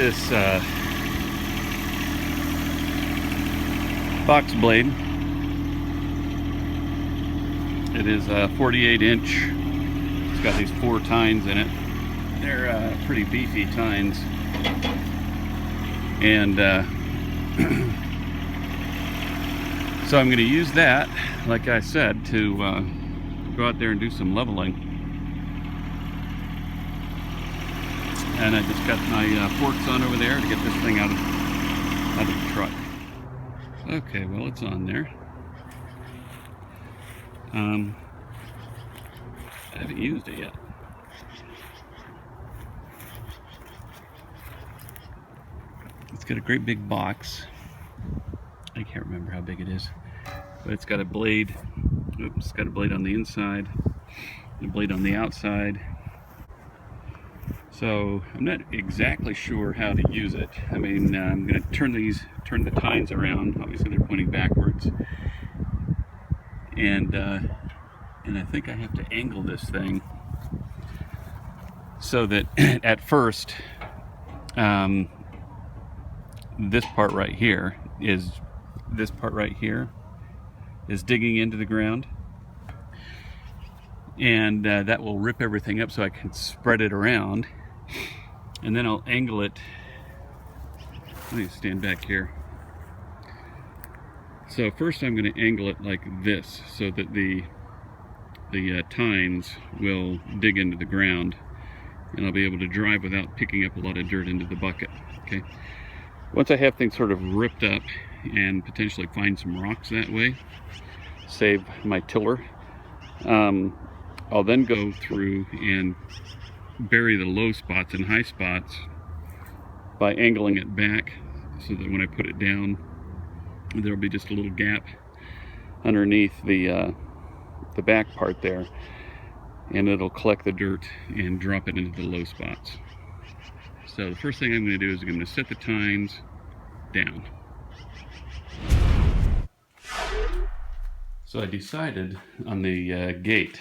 this box blade. It is a 48 inch. It's got these 4 tines in it. They're pretty beefy tines. And so I'm going to use that, like I said, to go out there and do some leveling. And I just got my forks on over there to get this thing out of the truck. Okay, well, it's on there. I haven't used it yet. It's got a great big box. I can't remember how big it is, but it's got a blade. Oops, it's got a blade on the inside, and a blade on the outside. So I'm not exactly sure how to use it. I mean, I'm going to turn the tines around. Obviously, they're pointing backwards, and I think I have to angle this thing so that at first, this part right here is digging into the ground, and that will rip everything up so I can spread it around, and then I'll angle it. Let me stand back here. So first I'm going to angle it like this so that the tines will dig into the ground, and I'll be able to drive without picking up a lot of dirt into the bucket. Okay. Once I have things sort of ripped up and potentially find some rocks that way, save my tiller, I'll then go through and bury the low spots and high spots by angling it back so that when I put it down, there'll be just a little gap underneath the back part there, and it'll collect the dirt and drop it into the low spots. So the first thing I'm going to do is I'm going to set the tines down. So I decided on the gate.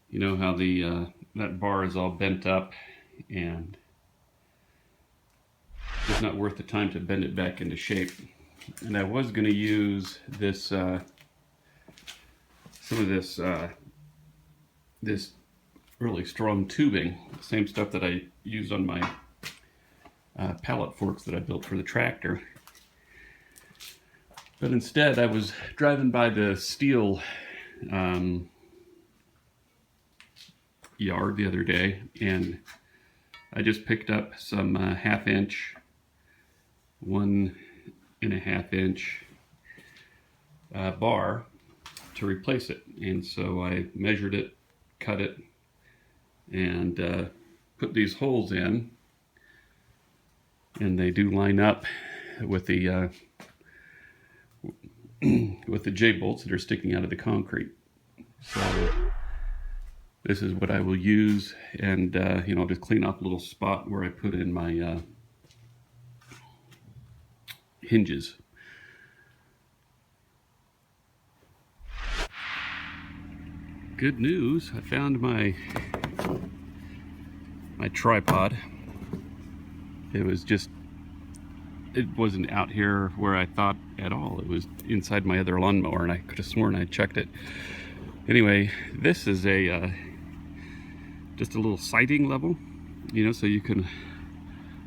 You know how that bar is all bent up, and it's not worth the time to bend it back into shape. And I was going to use this some of this really strong tubing, same stuff that I used on my pallet forks that I built for the tractor. But instead, I was driving by the steel yard the other day, and I just picked up some 1/2 inch, 1.5 inch bar to replace it. And so I measured it, cut it, and put these holes in, and they do line up with the J-bolts that are sticking out of the concrete. So this is what I will use, and I'll just clean off a little spot where I put in my hinges. Good news, I found my tripod. It wasn't out here where I thought at all. It was inside my other lawnmower, and I could have sworn I checked it. Anyway, this is just a little sighting level, so you can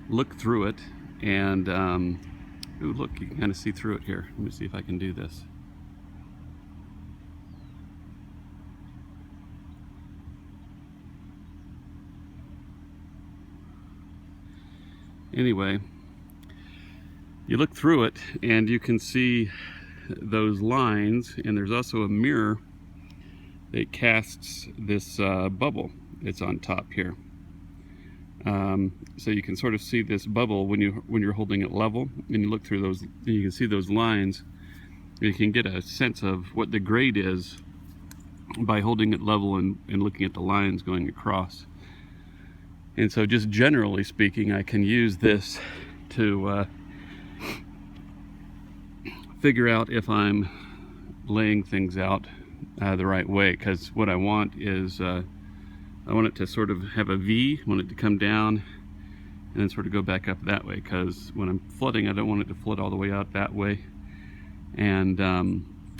look through it, and ooh, look, you can kind of see through it here. Let me see if I can do this. Anyway, you look through it and you can see those lines, and there's also a mirror that casts this bubble that's on top here. So you can sort of see this bubble when you're holding it level, and you look through those, you can see those lines. You can get a sense of what the grade is by holding it level and looking at the lines going across. And so just generally speaking, I can use this to figure out if I'm laying things out the right way, because what I want is I want it to sort of have a V. I want it to come down and then sort of go back up that way, because when I'm flooding, I don't want it to flood all the way out that way, and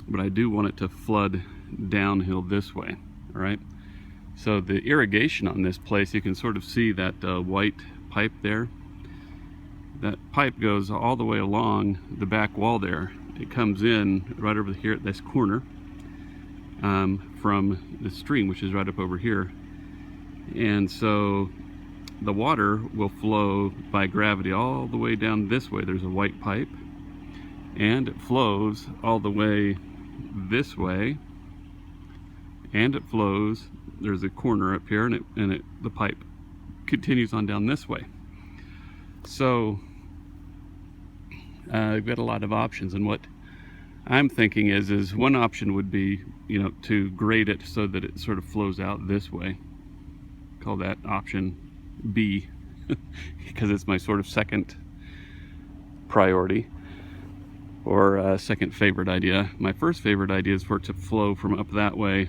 but I do want it to flood downhill this way. All right, so the irrigation on this place, you can sort of see that white pipe there. That pipe goes all the way along the back wall there. It comes in right over here at this corner from the stream, which is right up over here. And so the water will flow by gravity all the way down this way. There's a white pipe, and it flows all the way this way, and it flows, there's a corner up here, and the pipe continues on down this way. So I've got a lot of options, and what I'm thinking is one option would be, you know, to grade it so that it sort of flows out this way. Call that option B because it's my sort of second priority, or second favorite idea. My first favorite idea is for it to flow from up that way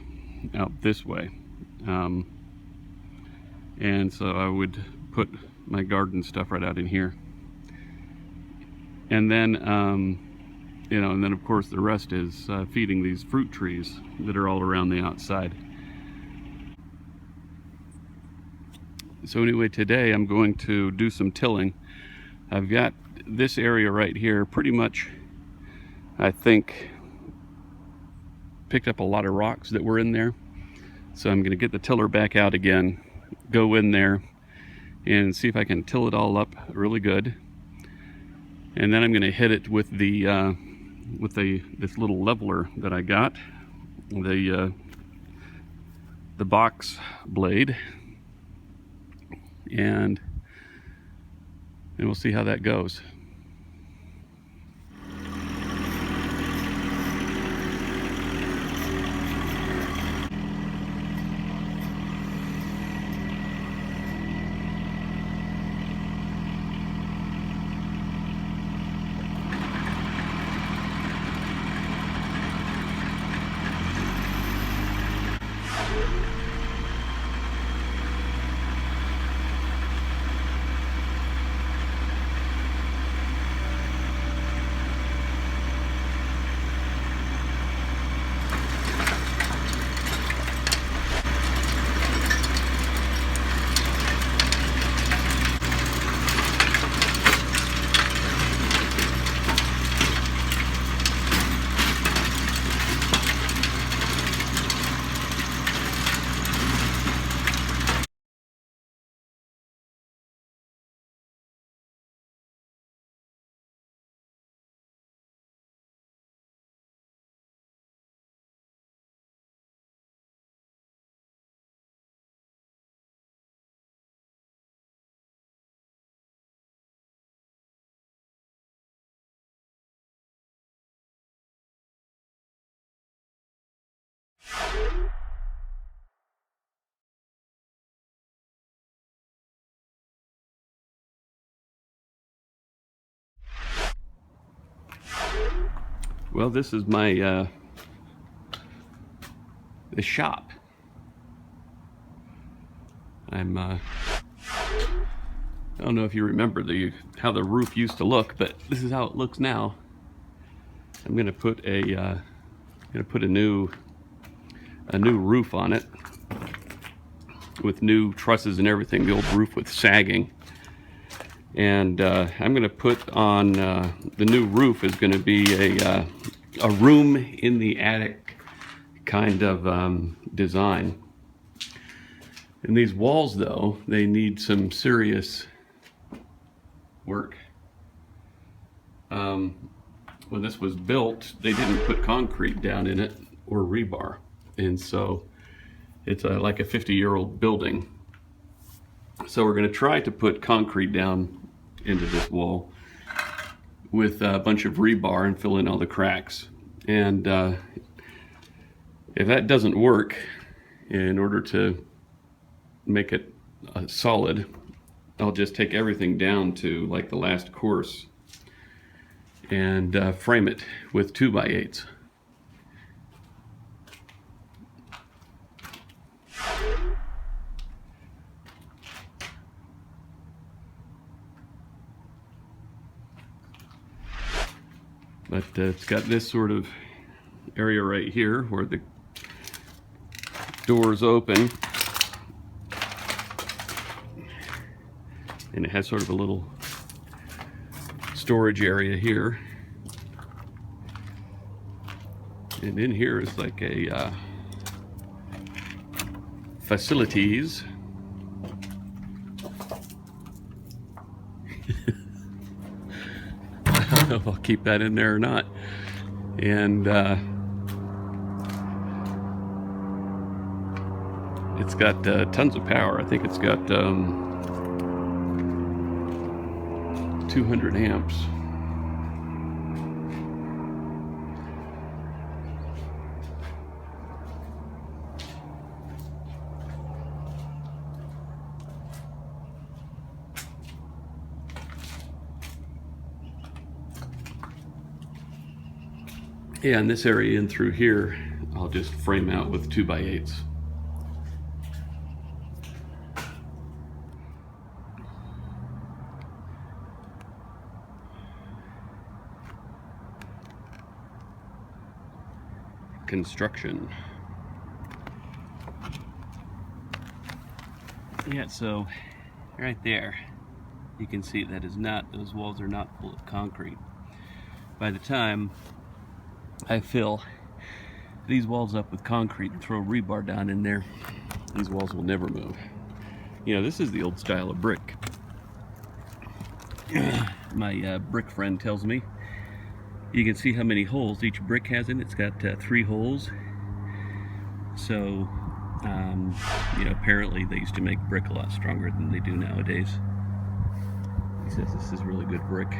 out this way, and so I would put my garden stuff right out in here, and then you know, and then of course the rest is feeding these fruit trees that are all around the outside. So anyway, today I'm going to do some tilling. I've got this area right here pretty much, I think, picked up a lot of rocks that were in there. So I'm going to get the tiller back out again, go in there and see if I can till it all up really good. And then I'm going to hit it with this little leveler that I got, the box blade, and we'll see how that goes. Well, this is my the shop. I don't know if you remember how the roof used to look, but this is how it looks now. I'm gonna put a new roof on it with new trusses and everything. The old roof with sagging, and I'm gonna put on the new roof is gonna be a room in the attic kind of design. And these walls, though, they need some serious work. When this was built, they didn't put concrete down in it or rebar, and so it's like a 50-year-old building. So we're going to try to put concrete down into this wall with a bunch of rebar and fill in all the cracks. And if that doesn't work, in order to make it solid, I'll just take everything down to like the last course and frame it with 2x8s. But it's got this sort of area right here where the doors open, and it has sort of a little storage area here, and in here is like a facilities. I don't know if I'll keep that in there or not. And it's got tons of power. I think it's got 200 amps. Yeah, and this area in through here, I'll just frame out with 2x8s. Construction. Yeah, so right there, you can see that is not, those walls are not full of concrete. By the time I fill these walls up with concrete and throw rebar down in there, these walls will never move. You know, this is the old style of brick. My brick friend tells me, you can see how many holes each brick has in it. It's got 3 holes. So, you know, apparently they used to make brick a lot stronger than they do nowadays. He says this is really good brick.